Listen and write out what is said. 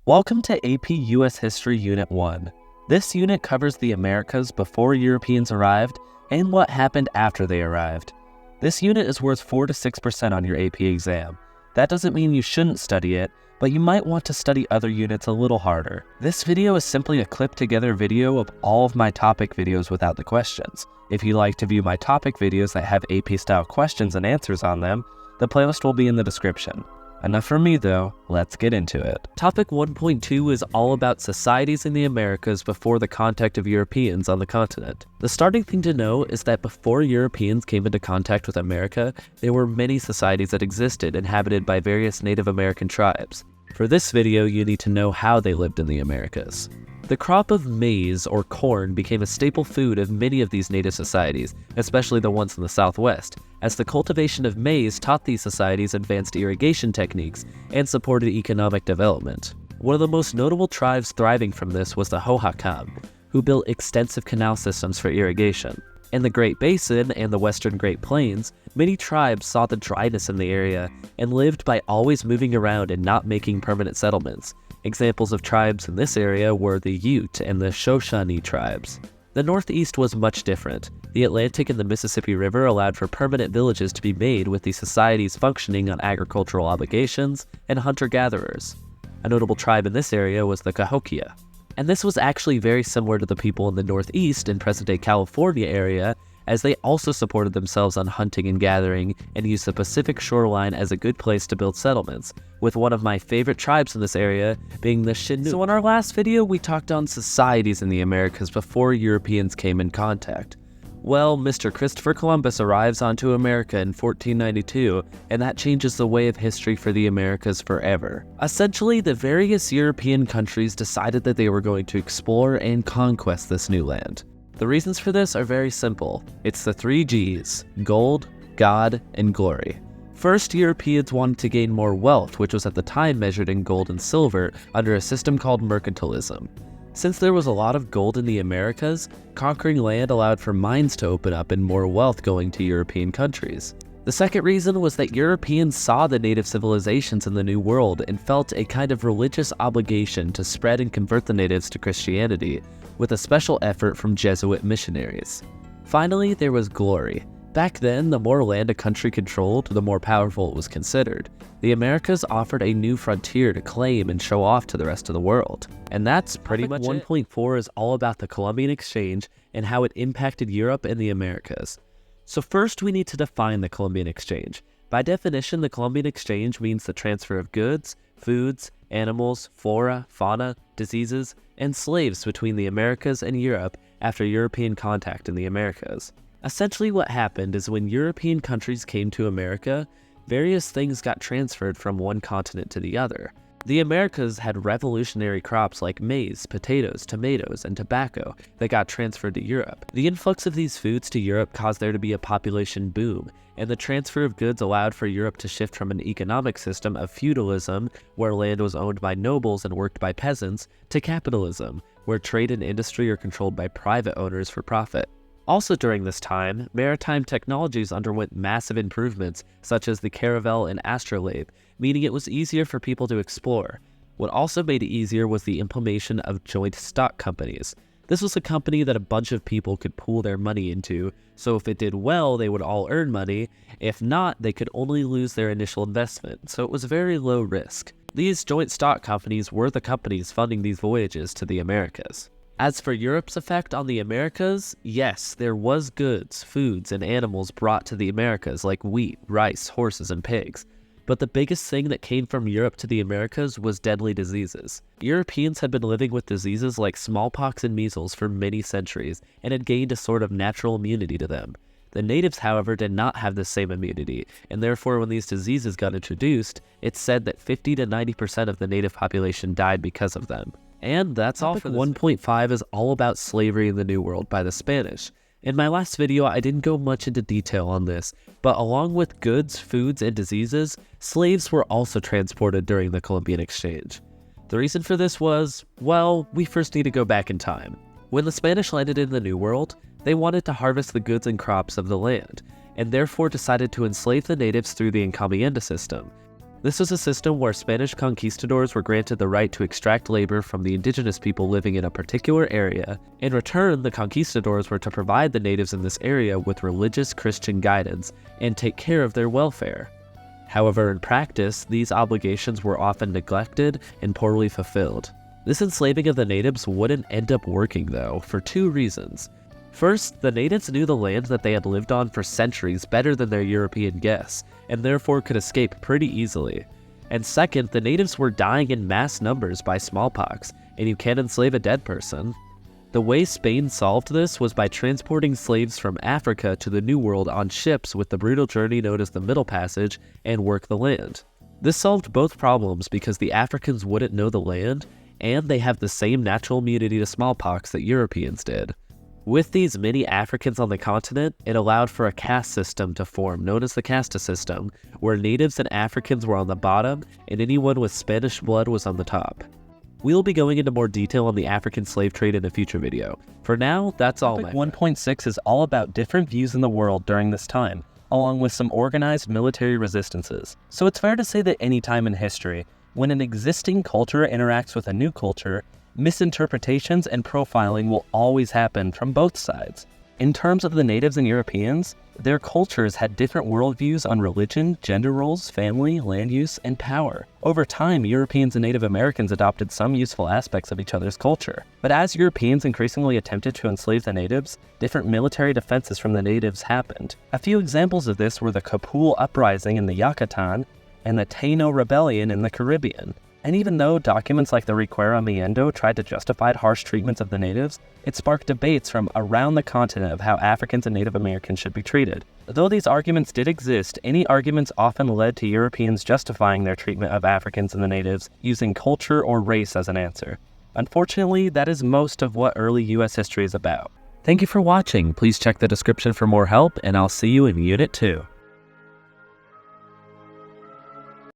Welcome to AP U.S. History Unit 1. This unit covers the Americas before Europeans arrived and what happened after they arrived. This unit is worth 4 to 6% on your AP exam. That doesn't mean you shouldn't study it, but you might want to study other units a little harder. This video is simply a clipped together video of all of my topic videos without the questions. If you like to view my topic videos that have AP style questions and answers on them, the playlist will be in the description. Enough from me though, let's get into it. Topic 1.2 is all about societies in the Americas before the contact of Europeans on the continent. The starting thing to know is that before Europeans came into contact with America, there were many societies that existed inhabited by various Native American tribes. For this video, you need to know how they lived in the Americas. The crop of maize or corn became a staple food of many of these native societies, especially the ones in the Southwest, as the cultivation of maize taught these societies advanced irrigation techniques and supported economic development. One of the most notable tribes thriving from this was the Hohokam, who built extensive canal systems for irrigation. In the Great Basin and the Western Great Plains, many tribes saw the dryness in the area and lived by always moving around and not making permanent settlements. Examples of tribes in this area were the Ute and the Shoshone tribes. The Northeast was much different. The Atlantic and the Mississippi River allowed for permanent villages to be made with these societies functioning on agricultural obligations and hunter-gatherers. A notable tribe in this area was the Cahokia. And this was actually very similar to the people in the Northeast and present-day California area, as they also supported themselves on hunting and gathering and used the Pacific shoreline as a good place to build settlements, with one of my favorite tribes in this area being the Chinook. So in our last video, we talked on societies in the Americas before Europeans came in contact. Well, Mr. Christopher Columbus arrives onto America in 1492, and that changes the way of history for the Americas forever. Essentially, the various European countries decided that they were going to explore and conquest this new land. The reasons for this are very simple. It's the 3 G's: gold, God, and glory. First, Europeans wanted to gain more wealth, which was at the time measured in gold and silver under a system called mercantilism. Since there was a lot of gold in the Americas, conquering land allowed for mines to open up and more wealth going to European countries. The second reason was that Europeans saw the native civilizations in the New World and felt a kind of religious obligation to spread and convert the natives to Christianity, with a special effort from Jesuit missionaries. Finally, there was glory. Back then, the more land a country controlled, the more powerful it was considered. The Americas offered a new frontier to claim and show off to the rest of the world. And that's pretty much it. 1.4 is all about the Columbian Exchange and how it impacted Europe and the Americas. So first, we need to define the Columbian Exchange. By definition, the Columbian Exchange means the transfer of goods, foods, animals, flora, fauna, diseases, and slaves between the Americas and Europe after European contact in the Americas. Essentially what happened is when European countries came to America, various things got transferred from one continent to the other. The Americas had revolutionary crops like maize, potatoes, tomatoes, and tobacco that got transferred to Europe. The influx of these foods to Europe caused there to be a population boom, and the transfer of goods allowed for Europe to shift from an economic system of feudalism, where land was owned by nobles and worked by peasants, to capitalism, where trade and industry are controlled by private owners for profit. Also during this time, maritime technologies underwent massive improvements, such as the caravel and astrolabe, meaning it was easier for people to explore. What also made it easier was the implementation of joint stock companies. This was a company that a bunch of people could pool their money into, so if it did well, they would all earn money. If not, they could only lose their initial investment, so it was very low risk. These joint stock companies were the companies funding these voyages to the Americas. As for Europe's effect on the Americas, yes, there was goods, foods, and animals brought to the Americas like wheat, rice, horses, and pigs. But the biggest thing that came from Europe to the Americas was deadly diseases. Europeans had been living with diseases like smallpox and measles for many centuries and had gained a sort of natural immunity to them. The natives, however, did not have the same immunity, and therefore when these diseases got introduced, it's said that 50 to 90% of the native population died because of them. And that's all for this. 1.5 is all about slavery in the New World by the Spanish. In my last video, I didn't go much into detail on this, but along with goods, foods, and diseases, slaves were also transported during the Columbian Exchange. The reason for this was, well, we first need to go back in time. When the Spanish landed in the New World, they wanted to harvest the goods and crops of the land, and therefore decided to enslave the natives through the encomienda system. This was a system where Spanish conquistadors were granted the right to extract labor from the indigenous people living in a particular area. In return, the conquistadors were to provide the natives in this area with religious Christian guidance and take care of their welfare. However, in practice, these obligations were often neglected and poorly fulfilled. This enslaving of the natives wouldn't end up working, though, for two reasons. First, the natives knew the land that they had lived on for centuries better than their European guests, and therefore could escape pretty easily. And second, the natives were dying in mass numbers by smallpox, and you can't enslave a dead person. The way Spain solved this was by transporting slaves from Africa to the New World on ships with the brutal journey known as the Middle Passage and work the land. This solved both problems because the Africans wouldn't know the land, and they have the same natural immunity to smallpox that Europeans did. With these many Africans on the continent, it allowed for a caste system to form known as the caste system, where natives and Africans were on the bottom and anyone with Spanish blood was on the top. We'll be going into more detail on the African slave trade in a future video. For now, that's all. Topic 1.6 is all about different views in the world during this time, along with some organized military resistances. So it's fair to say that any time in history, when an existing culture interacts with a new culture, misinterpretations and profiling will always happen from both sides. In terms of the natives and Europeans, their cultures had different worldviews on religion, gender roles, family, land use, and power. Over time, Europeans and Native Americans adopted some useful aspects of each other's culture. But as Europeans increasingly attempted to enslave the natives, different military defenses from the natives happened. A few examples of this were the Capul Uprising in the Yucatan and the Taino Rebellion in the Caribbean. And even though documents like the Requerimiento tried to justify harsh treatments of the natives, it sparked debates from around the continent of how Africans and Native Americans should be treated. Though these arguments did exist, any arguments often led to Europeans justifying their treatment of Africans and the natives using culture or race as an answer. Unfortunately, that is most of what early U.S. history is about. Thank you for watching. Please check the description for more help, and I'll see you in Unit 2.